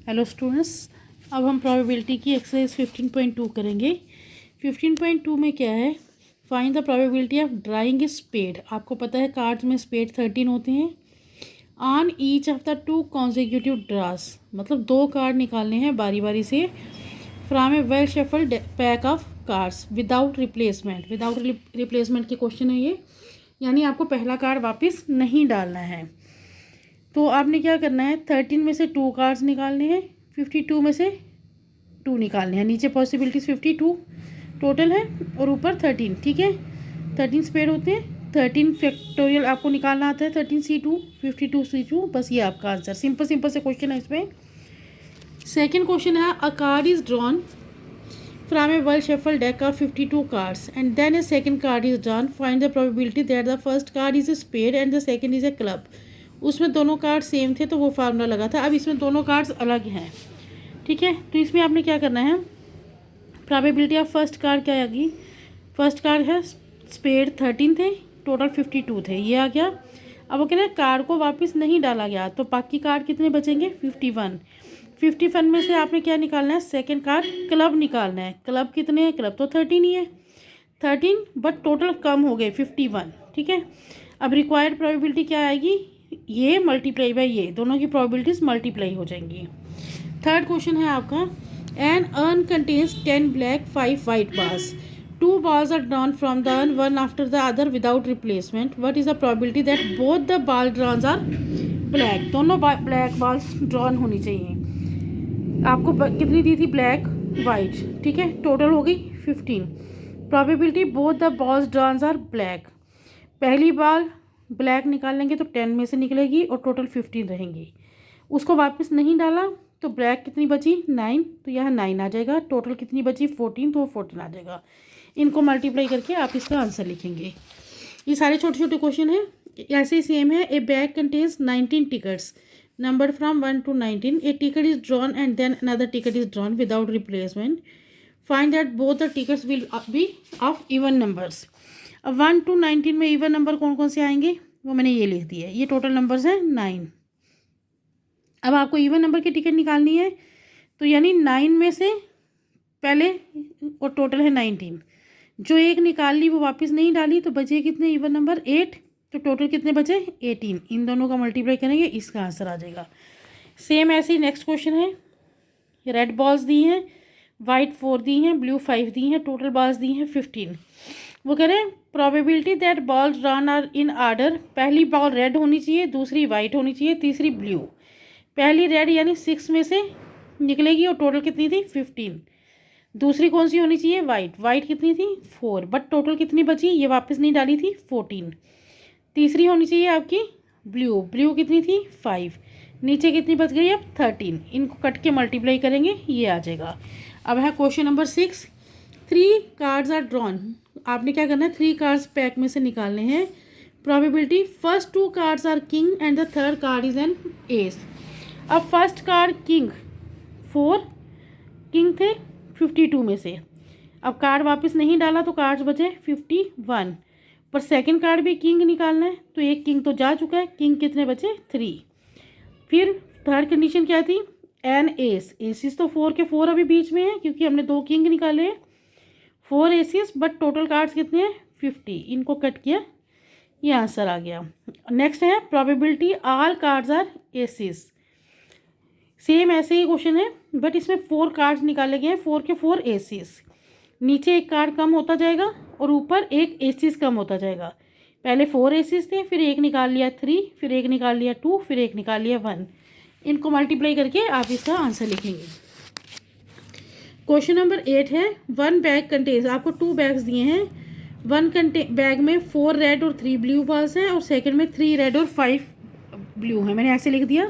Hello students, अब हम probability की एक्सरसाइज 15.2 करेंगे। 15.2 में क्या है, find the probability of drawing a spade. आपको पता है कार्ड्स में स्पेड 13 होते हैं। On each of the 2 consecutive draws, मतलब 2 कार्ड निकालने हैं बारी बारी से from a well shuffled pack of cards without replacement. Without replacement के क्वेश्चन है ये, यानी आपको पहला कार्ड वापस नहीं डालना है। तो आपने क्या करना है, 13 में से 2 कार्ड्स निकालने हैं, 52 में से 2 निकालने हैं। नीचे पॉसिबिलिटीज़ 52 टोटल है और ऊपर 13। ठीक है, 13 स्पेड होते हैं। 13 फैक्टोरियल आपको निकालना आता है, 13c2 52c2। बस ये आपका आंसर। सिंपल सिंपल से क्वेश्चन है इसमें। सेकेंड क्वेश्चन है, a card is drawn from a well shuffle deck of 52 cards and then a second card is drawn. Find the probability that the first card is a spade and the second is a club. उसमें दोनों card same थे तो वो formula लगा था। अब इसमें दोनों कार्ड्स अलग हैं। ठीक है, तो इसमें आपने क्या करना है, प्रोबेबिलिटी ऑफ फर्स्ट कार्ड क्या आएगी। फर्स्ट कार्ड है स्पेड 13 थे, टोटल 52 थे, ये आ गया। अब वो कह रहे हैं कार्ड को वापस नहीं डाला गया, तो बाकी कार्ड कितने बचेंगे, 51। 51 में से आपने क्या निकालना है, सेकेंड कार्ड क्लब निकालना है। क्लब कितने हैं, क्लब तो 13 ही है, 13 बट टोटल कम हो गए 51। ठीक है, अब रिक्वायर्ड प्रोबेबिलिटी क्या आएगी, ये मल्टीप्लाई बाय ये, दोनों की प्रोबेबिलिटीज मल्टीप्लाई हो जाएंगी। थर्ड क्वेश्चन है आपका, an urn contains 10 black 5 white balls. 2 balls are drawn from the urn one after the other without replacement. What is the probability that both the ball drawn are black? दोनों black balls drawn होनी चाहिए। आपको कितनी दी थी, black white. ठीक है, total हो गई 15। Probability both the balls drawn are black. पहली बॉल ब्लैक निकाल लेंगे तो 10 में से निकलेगी और टोटल 15 रहेंगी। उसको वापस नहीं डाला तो ब्लैक कितनी बची, 9, तो यहाँ 9 आ जाएगा। टोटल कितनी बची, 14, तो वो 14 आ जाएगा। इनको मल्टीप्लाई करके आप इसका आंसर लिखेंगे। ये सारे छोटे छोटे क्वेश्चन हैं, ऐसे ही सेम है। A bag contains 19 tickets numbered from 1 to 19. A ticket is drawn and then another ticket is drawn without replacement. Find that both the tickets will be of even numbers. अब 1 to 19 में even number कौन कौन से आएंगे, वो मैंने ये लिख दिया है। ये टोटल नंबर्स हैं 9। अब आपको इवन नंबर की टिकट निकालनी है, तो यानी 9 में से पहले, और टोटल है 19, जो एक निकाल ली वो वापस नहीं डाली, तो बचे कितने इवन नंबर, 8। तो टोटल कितने बचे, 18। इन दोनों का मल्टीप्लाई करेंगे, इसका आंसर आ जाएगा। सेम ऐसे ही नेक्स्ट क्वेश्चन है। रेड बॉल्स दी हैं, वाइट 4 दी हैं, ब्लू 5 दी हैं, टोटल बॉल्स दी हैं 15। वो कह रहे हैं probability that balls drawn are in order. पहली बॉल रेड होनी चाहिए, दूसरी वाइट होनी चाहिए, तीसरी ब्लू। पहली रेड यानी 6 में से निकलेगी और टोटल कितनी थी, 15। दूसरी कौन सी होनी चाहिए, वाइट। वाइट कितनी थी, 4, बट टोटल कितनी बची, ये वापस नहीं डाली थी, 14। तीसरी होनी चाहिए आपकी ब्लू। ब्लू कितनी थी, 5। नीचे कितनी बच गई, अब 13। इनको कट के मल्टीप्लाई करेंगे, ये आ जाएगा। अब है question number 6। 3 cards are drawn. आपने क्या करना है, 3 कार्ड्स पैक में से निकालने हैं। Probability first 2 cards are king and the third card is an ace. अब फर्स्ट कार्ड किंग 4, किंग थे 52 में से। अब कार्ड वापस नहीं डाला तो कार्ड्स बचे 51, पर सेकंड कार्ड भी किंग निकालना है, तो एक किंग तो जा चुका है। किंग कितने बचे, 3। फिर थर्ड कंडीशन क्या थी, एन एस। एसिस तो 4 के 4 अभी बीच में है, क्योंकि हमने 2 किंग निकाले हैं, 4 एसिस, बट टोटल कार्ड्स कितने हैं, 50। इनको कट किया, ये आंसर आ गया। नेक्स्ट है probability all cards are aces. Same ऐसे ही क्वेश्चन है, बट इसमें 4 कार्ड्स निकाले गए हैं, 4 के 4 एसिस। नीचे एक कार्ड कम होता जाएगा और ऊपर एक एसिस कम होता जाएगा। पहले 4 एसिस थे, फिर एक निकाल लिया 3, फिर एक निकाल लिया 2, फिर एक निकाल लिया 1। इनको मल्टीप्लाई करके आप इसका आंसर लिखेंगे। क्वेश्चन नंबर 8 है, 1 बैग कंटेन्स। आपको 2 बैग्स दिए हैं। 1 बैग में 4 रेड और 3 ब्लू बॉल्स हैं, और सेकंड में 3 रेड और 5 ब्लू हैं। मैंने ऐसे लिख दिया।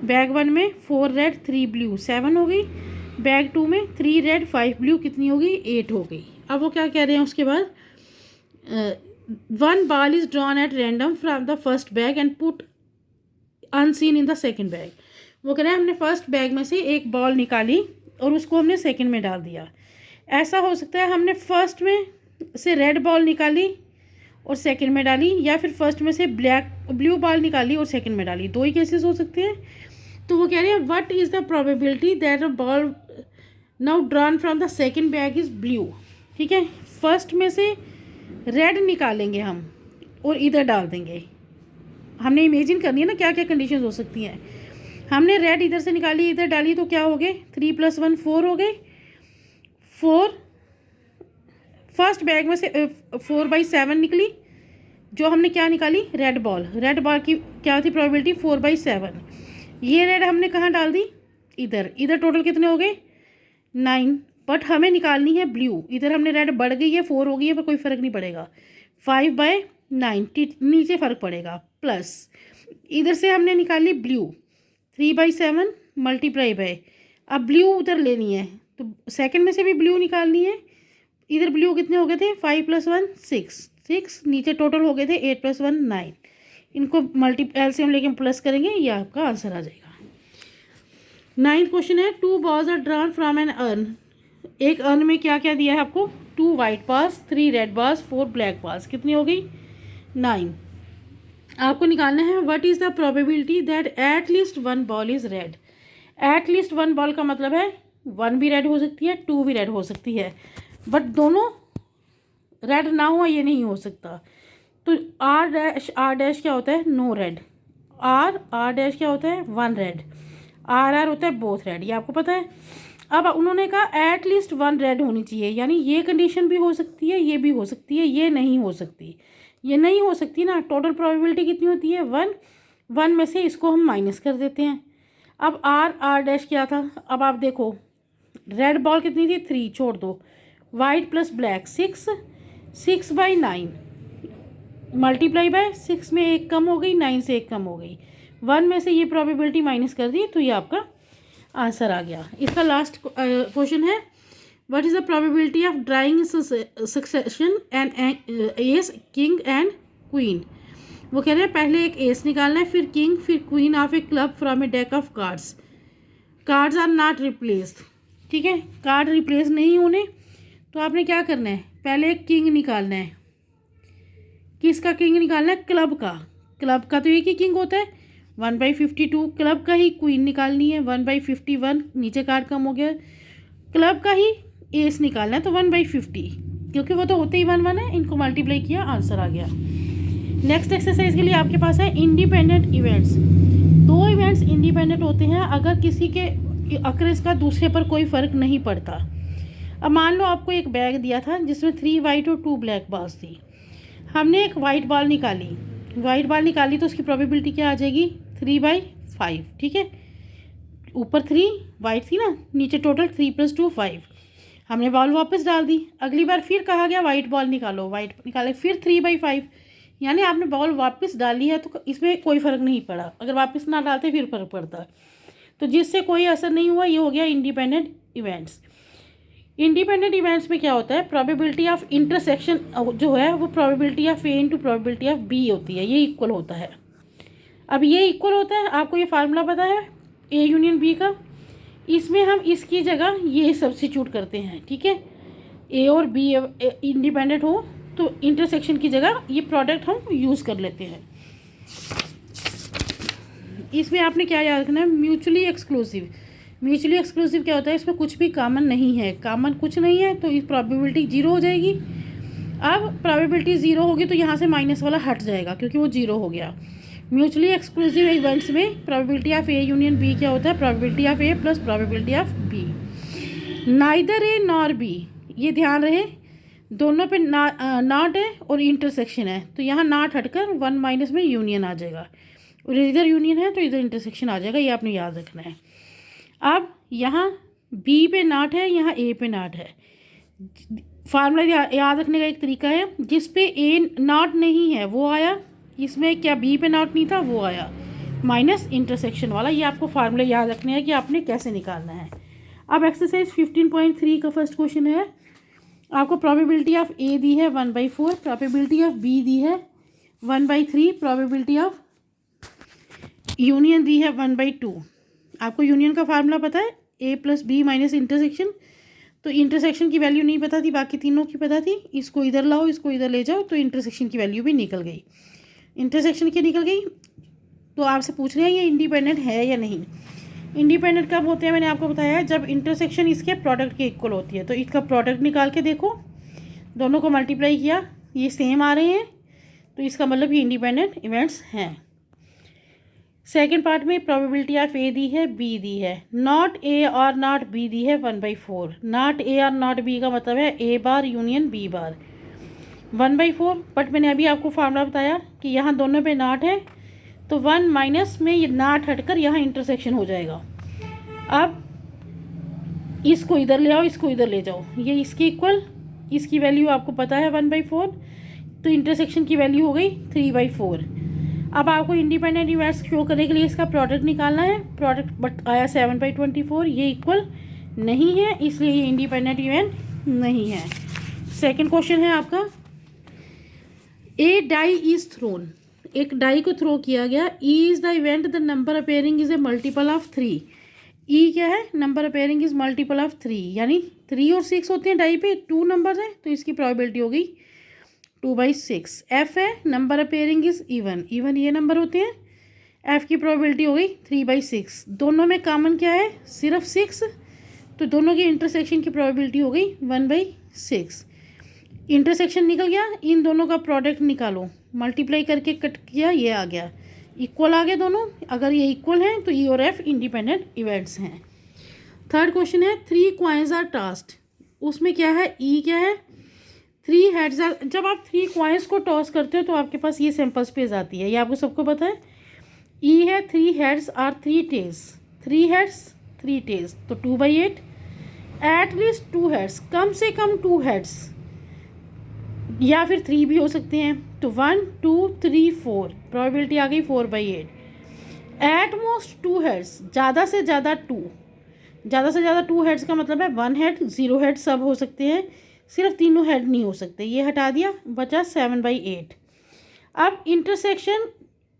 बैग 1 में 4 रेड 3 ब्लू 7 हो गई। बैग 2 में 3 रेड 5 ब्लू कितनी हो गई, 8 हो गई। अब वो क्या कह रहे हैं उसके बाद, 1 ball is drawn at random from the first bag and put unseen in the second bag. वो कह रहे हैं हमने फर्स्ट बैग में से एक बॉल निकाली और उसको हमने सेकेंड में डाल दिया। ऐसा हो सकता है हमने फर्स्ट में से रेड बॉल निकाली और सेकंड में डाली, या फिर फर्स्ट में से ब्लू बॉल निकाली और सेकंड में डाली। 2 ही केसेस हो सकते हैं। तो वो कह रहे हैं what is the probability that a ball now drawn from the second bag is blue. ठीक है, फर्स्ट में से रेड निकालेंगे हम और इधर डाल देंगे। हमने इमेजिन करनी है ना क्या क्या कंडीशन हो सकती हैं। हमने रेड इधर से निकाली, इधर डाली, तो क्या हो गए 3 + 1 4 हो गए। 4 फर्स्ट बैग में से 4/7 निकली, जो हमने क्या निकाली रेड बॉल। रेड बॉल की क्या थी प्रोबेबिलिटी 4/7। ये रेड हमने कहाँ डाल दी इधर। इधर टोटल कितने हो गए 9, बट हमें निकालनी है ब्लू। इधर हमने रेड बढ़ गई है 4 हो गई है, पर कोई फ़र्क नहीं पड़ेगा। 5/9 नीचे फ़र्क पड़ेगा, प्लस इधर से हमने निकाली ब्लू 3/7 मल्टीप्लाई बाय, अब ब्लू उधर लेनी है तो सेकंड में से भी ब्लू निकालनी है। इधर ब्लू कितने हो गए थे 5 + 1 6, नीचे टोटल हो गए थे 8 + 1 9। इनको एलसीएम लेके प्लस करेंगे, ये आपका आंसर आ जाएगा। 9th क्वेश्चन है 2 balls are drawn from an urn. एक अर्न में क्या क्या दिया है आपको 2 white balls 3 red balls 4 black balls, कितनी हो गई 9। आपको निकालना है what is the probability that at least 1 ball is red. At least 1 ball का मतलब है 1 भी रेड हो सकती है 2 भी रेड हो सकती है, बट दोनों रेड ना हो ये नहीं हो सकता। तो आर डैश क्या होता है नो रेड, आर डैश क्या होता है 1 रेड, आर होता है बोथ रेड, ये आपको पता है। अब उन्होंने कहा एट लीस्ट 1 रेड होनी चाहिए, यानी ये कंडीशन भी हो सकती है, ये भी हो सकती है, ये नहीं हो सकती। ये नहीं हो सकती ना, टोटल प्रोबेबिलिटी कितनी होती है 1 में से इसको हम माइनस कर देते हैं। अब आर डैश क्या था, अब आप देखो रेड बॉल कितनी थी 3, छोड़ दो, white plus black 6/9 multiply by 6 में 1 कम हो गई, 9 से 1 कम हो गई, 1 में से ये प्रोबेबिलिटी माइनस कर दी, तो ये आपका आंसर आ गया। इसका लास्ट क्वेश्चन है what is the probability of drawing succession and S king and queen. वो कह रहे हैं पहले एक एस निकालना है, फिर किंग, फिर queen of a club from a deck of cards. Cards are not replaced. ठीक है, कार्ड रिप्लेस नहीं होने, तो आपने क्या करना है पहले एक किंग निकालना है। किसका किंग निकालना है क्लब का। क्लब का तो एक ही किंग होता है 1/52, क्लब का ही क्वीन निकालनी है 1/51, नीचे कार्ड कम हो गया। क्लब का ही एस निकालना है तो 1/50, क्योंकि वो तो होते ही 1 है, इनको मल्टीप्लाई किया आंसर आ गया। नेक्स्ट एक्सरसाइज के लिए आपके पास है इंडिपेंडेंट इवेंट्स। 2 इवेंट्स इंडिपेंडेंट होते हैं अगर किसी के अक्रेस का दूसरे पर कोई फ़र्क नहीं पड़ता। अब मान लो आपको एक बैग दिया था जिसमें 3 वाइट और 2 ब्लैक बॉल्स थी। हमने एक वाइट बॉल निकाली, तो उसकी प्रोबेबिलिटी क्या आ जाएगी 3/5। ठीक है, ऊपर 3 वाइट थी ना, नीचे टोटल 3 + 2 5। हमने बॉल वापस डाल दी, अगली बार फिर कहा गया वाइट बॉल निकालो, वाइट निकाले, फिर 3/5, यानी आपने बॉल वापस डाली है तो इसमें कोई फ़र्क नहीं पड़ा। अगर वापस ना डालते फिर फ़र्क पड़ता, तो जिससे कोई असर नहीं हुआ, ये हो गया इंडिपेंडेंट इवेंट्स। इंडिपेंडेंट इवेंट्स में क्या होता है प्रोबेबिलिटी ऑफ इंटरसेक्शन जो है वो probability of A into probability of B होती है, ये इक्वल होता है। अब ये इक्वल होता है, आपको ये फार्मूला पता है ए यूनियन बी का, इसमें हम इसकी जगह ये सब्स्टिट्यूट करते हैं। ठीक है, ए और बी इंडिपेंडेंट हो तो इंटरसेक्शन की जगह ये प्रोडक्ट हम यूज़ कर लेते हैं। इसमें आपने क्या याद रखना है म्यूचुअली एक्सक्लूसिव। म्यूचुअली एक्सक्लूसिव क्या होता है, इसमें कुछ भी कॉमन नहीं है, कॉमन कुछ नहीं है तो इस प्रोबेबिलिटी 0 हो जाएगी। अब प्रोबेबिलिटी 0 होगी तो यहाँ से माइनस वाला हट जाएगा क्योंकि वो 0 हो गया। म्यूचुअली एक्सक्लूसिव इवेंट्स में probability of A union B क्या होता है probability of A plus probability of B. Neither A nor B, ये ध्यान रहे दोनों पे नॉट है और इंटरसेक्शन है, तो यहाँ नॉट हटकर 1 माइनस में यूनियन आ जाएगा, और इधर यूनियन है तो इधर इंटरसेक्शन आ जाएगा, ये आपने याद रखना है। अब यहाँ बी पे नॉट है, यहाँ ए पे नॉट है। फार्मूला याद रखने का एक तरीका है, जिस पे ए नॉट नहीं है वो आया, इसमें क्या बी पे नॉट नहीं था वो आया, माइनस इंटरसेक्शन वाला। ये आपको फार्मूला याद रखने हैं कि आपने कैसे निकालना है। अब एक्सरसाइज 15.3 का फर्स्ट क्वेश्चन है, आपको प्रोबेबिलिटी ऑफ ए दी है 1/4, प्रोबेबिलिटी ऑफ बी दी है 1/3, प्रोबेबिलिटी ऑफ यूनियन दी है 1/2। आपको यूनियन का फार्मूला पता है ए प्लस बी माइनस इंटरसेक्शन, तो इंटरसेक्शन की वैल्यू नहीं पता थी, बाकी तीनों की पता थी। इसको इधर लाओ, इसको इधर ले जाओ, तो इंटरसेक्शन की वैल्यू भी निकल गई। इंटरसेक्शन की निकल गई, तो आपसे पूछ रहे हैं ये इंडिपेंडेंट है या नहीं। इंडिपेंडेंट कब होते हैं, मैंने आपको बताया जब इंटरसेक्शन इसके प्रोडक्ट के इक्वल होती है। तो इसका प्रोडक्ट निकाल के देखो, दोनों को मल्टीप्लाई किया, ये सेम आ रहे हैं, तो इसका मतलब ये इंडिपेंडेंट इवेंट्स हैं। सेकेंड पार्ट में प्रोबेबिलिटी ऑफ ए दी है, बी दी है, नॉट ए और नॉट बी दी है 1/4। नॉट ए और नॉट बी का मतलब है ए बार यूनियन बी बार 1/4। बट मैंने अभी आपको फार्मूला बताया कि यहाँ दोनों पे नॉट है, तो 1 माइनस में ये नॉट हटकर यहाँ इंटरसेक्शन हो जाएगा। अब इसको इधर ले आओ, इसको इधर ले जाओ, ये इसके इक्वल, इसकी वैल्यू आपको पता है 1/4, तो इंटरसेक्शन की वैल्यू हो गई 3/4। अब आपको इंडिपेंडेंट इवेंट्स शो करने के लिए इसका प्रोडक्ट निकालना है। प्रोडक्ट बट आया 7/24, ये इक्वल नहीं है, इसलिए ये इंडिपेंडेंट इवेंट नहीं है। सेकंड क्वेश्चन है आपका, ए डाई इज थ्रोन, एक डाई को थ्रो किया गया। E is the event, the number appearing is a multiple of 3। E क्या है, number appearing is multiple of 3, यानी 3 और 6 होते हैं डाई पे, 2 नंबर है, तो इसकी प्रोबेबिलिटी हो गई 2/6। एफ है, number appearing is even, even ये नंबर होते हैं, एफ की प्रोबेबिलिटी हो गई 3/6। दोनों में कॉमन क्या है, सिर्फ 6, तो दोनों की इंटरसेक्शन की प्रोबेबिलिटी हो गई 1/6। इंटरसेक्शन निकल गया, इन दोनों का प्रोडक्ट निकालो, मल्टीप्लाई करके कट किया, ये आ गया, इक्वल आ गए दोनों। अगर ये इक्वल हैं तो ई और एफ इंडिपेंडेंट इवेंट्स हैं। थर्ड क्वेश्चन है, 3 कॉइन्स आर टॉस्ड, उसमें क्या है, ई क्या है, 3 हेड्स आर। जब आप 3 कॉइन्स को टॉस करते हो तो आपके पास ये सैंपल स्पेस आती है, ये आपको सबको पता है। ई है 3 heads are 3 tails, 3 heads 3 tails, तो 2/8। एट लीस्ट 2 हेड्स, कम से कम 2 हेड्स, या फिर 3 भी हो सकते हैं, तो 1 2 3 4, प्रोबेबिलिटी आ गई 4/8। एट मोस्ट 2 हेड्स, ज़्यादा से ज़्यादा 2, ज़्यादा से ज़्यादा 2 हेड्स का मतलब है 1 हेड, 0 हेड सब हो सकते हैं, सिर्फ तीनों हेड नहीं हो सकते, ये हटा दिया, बचा 7/8। अब इंटरसेक्शन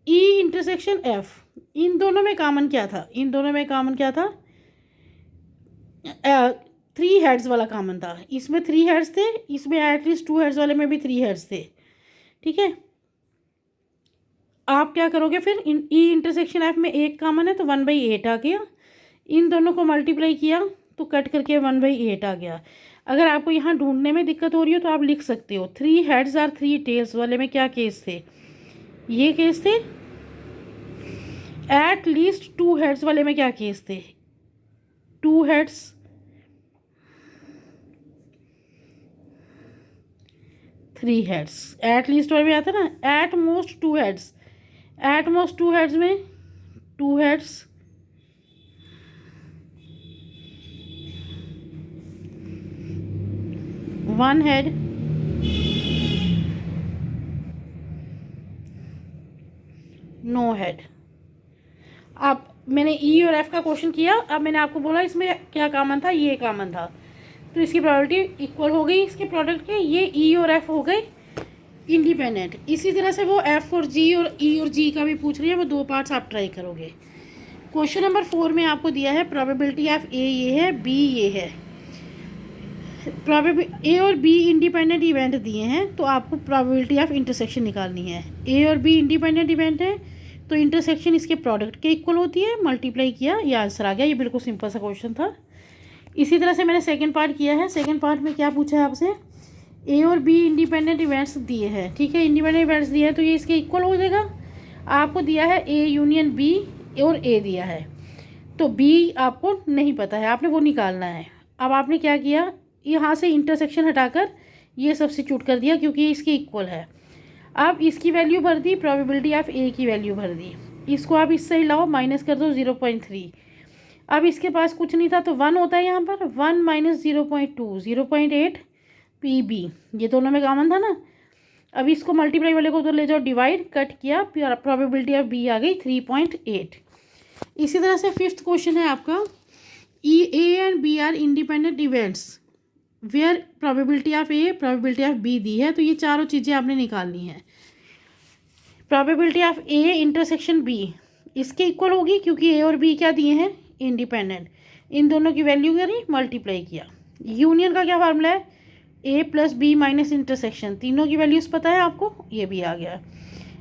ई इंटरसेक्शन एफ, इन दोनों में कॉमन क्या था, इन दोनों में कॉमन क्या था, 3 हेड्स वाला कॉमन था, इसमें 3 हेड्स थे, इसमें एटलीस्ट 2 हेड्स वाले में भी 3 हेड्स थे, ठीक है। आप क्या करोगे फिर, ई इंटरसेक्शन एफ में एक कॉमन है तो 1/8 आ गया, इन दोनों को मल्टीप्लाई किया तो कट करके 1/8 आ गया। अगर आपको यहाँ ढूंढने में दिक्कत हो रही हो तो आप लिख सकते हो 3 हेड्स आर 3 टेल्स वाले में क्या केस थे, ये केस थे। एट लीस्ट 2 हेड्स वाले में क्या केस थे, 2 हेड्स, 3 हेड्स। एट लीस्ट वाले में आता है ना, at most 2 heads, at most 2 heads में 2 हेड्स, 1 हेड, नो हेड। अब मैंने ई और एफ का क्वेश्चन किया, अब मैंने आपको बोला इसमें क्या कॉमन था, ये कॉमन था, तो इसकी प्रोबेबिलिटी इक्वल हो गई इसके प्रोडक्ट के, ये ई और एफ हो गए इंडिपेंडेंट। इसी तरह से वो एफ और जी और ई और जी का भी पूछ रही है, वो 2 पार्ट्स आप ट्राई करोगे। क्वेश्चन नंबर 4 में आपको दिया है प्रोबेबिलिटी ऑफ ए ये है, बी ये है, प्रोबेबिलिटी ए और बी इंडिपेंडेंट इवेंट दिए हैं, तो आपको प्रोबेबिलिटी ऑफ इंटरसेक्शन निकालनी है। ए और बी इंडिपेंडेंट इवेंट है, तो इंटरसेक्शन इसके प्रोडक्ट के इक्वल होती है, मल्टीप्लाई किया, ये आंसर आ गया। ये बिल्कुल सिंपल सा क्वेश्चन था। इसी तरह से मैंने सेकंड पार्ट किया है। सेकंड पार्ट में क्या पूछा है आपसे, ए और बी इंडिपेंडेंट इवेंट्स दिए हैं, ठीक है, इंडिपेंडेंट इवेंट्स दिए हैं तो ये इसके इक्वल हो जाएगा। आपको दिया है ए यूनियन बी और ए दिया है, तो बी आपको नहीं पता है, आपने वो निकालना है। अब आपने क्या किया, यहाँ से इंटरसेक्शन हटाकर ये सब्स्टिट्यूट कर दिया क्योंकि ये इसके इक्वल है। अब इसकी वैल्यू भर दी, प्रोबेबिलिटी ऑफ ए की वैल्यू भर दी, इसको आप इससे लाओ, माइनस कर दो 0.3। अब इसके पास कुछ नहीं था तो 1 होता है यहाँ पर, 1 माइनस 0.2 0.8 PB, ये दोनों में कॉमन था ना। अब इसको मल्टीप्लाई वाले को उधर ले जाओ, डिवाइड, कट किया, प्रोबेबिलिटी ऑफ बी आ गई 3.8। इसी तरह से फिफ्थ क्वेश्चन है आपका, E A and B are independent events where probability of A probability of B दी है, तो ये चारों चीज़ें आपने निकालनी है। Probability of A intersection B इसके इक्वल होगी क्योंकि ए और बी क्या दिए हैं, इंडिपेंडेंट, इन दोनों की वैल्यू करी, मल्टीप्लाई किया। यूनियन का क्या फार्मूला है, ए प्लस बी माइनस इंटरसेक्शन, तीनों की वैल्यूज़ पता है आपको, ये भी आ गया।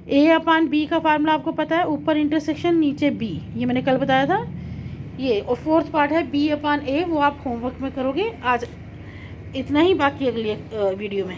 ए अपान बी का फार्मूला आपको पता है, ऊपर इंटरसेक्शन नीचे बी, ये मैंने कल बताया था ये। और फोर्थ पार्ट है बी अपान ए, वो आप होमवर्क में करोगे। आज इतना ही, बाकी अगली वीडियो में।